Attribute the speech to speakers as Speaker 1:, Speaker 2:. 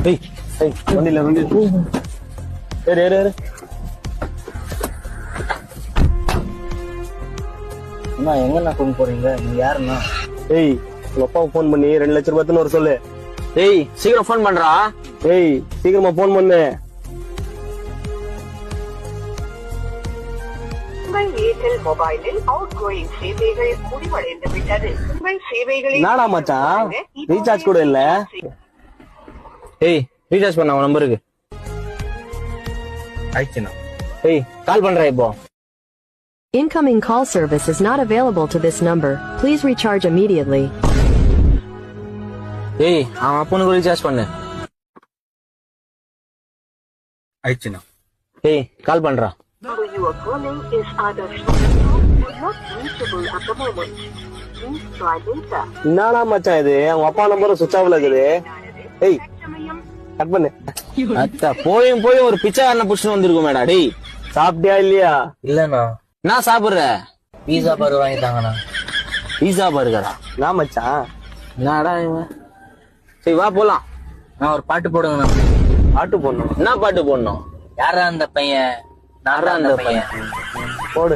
Speaker 1: ஏய் ஏய் வண்டியில ஏறு ஏறு ஏறு.
Speaker 2: அண்ணா எங்கண்ணா கொண்டு போறீங்க? நீங்க யாருண்ணா?
Speaker 1: ஏய் உங்க அப்பாவுக்கு போன் பண்ணி 2 லட்சம் ரூபாய்ன்னு ஒரு சொல்லு.
Speaker 2: ஏய் சீக்கிரம் போன் பண்றா.
Speaker 1: ஏய் சீக்கிரமா போன் பண்ணு.
Speaker 3: உங்கள் ஏர்டெல் மொபைலில் அவுட் கோயிங் சேவைகள் முடிவடைந்து விட்டது. உங்கள் சேவைகளை
Speaker 1: நாடா மச்சான் ரீசார்ஜ் கூட இல்ல.
Speaker 2: ஏய் ரீசார்ஜ் பண்ண உன் நம்பருக்கு.
Speaker 1: ஆயிடுச்சுண்ணா.
Speaker 2: ஏய் கால் பண்றேன் இப்போ.
Speaker 4: Incoming call service is not available to this number. Please recharge immediately.
Speaker 2: ஏய் அவன் அப்பனுக்கு ரீசார்ஜ் பண்ணு.
Speaker 1: ஆயிடுச்சுண்ணா.
Speaker 2: ஏய் கால் பண்றா.
Speaker 3: number you are calling is either switched off or not reachable at the moment. Please try later.
Speaker 1: என்னடா மச்சான் இது? அவங்க அப்பா நம்பரும் சுவிட்ச் ஆஃப்ல இருக்குது. ஏய் கட் பண்ணு.
Speaker 2: அத்தா போயும் ஒரு பிச்சைக்காரனை புடிச்சு வந்திருக்கும் மேடா. டேய்
Speaker 1: சாப்பிட்டியா இல்லையா?
Speaker 2: இல்லண்ணா. நான் சாப்பிடுற பீஸா பர்கர் வாங்கிட்டாங்கண்ணா. பீஸா பர்கரா?
Speaker 1: நான் மச்சான்
Speaker 2: என்னடா இவன்? சரி வா போலாம். நான் ஒரு பாட்டு போடுங்கண்ணா.
Speaker 1: பாட்டு போடணும்.
Speaker 2: என்ன பாட்டு போடணும்? யாரா அந்த பையன்? நாரா அந்த பையன்?
Speaker 1: போடு.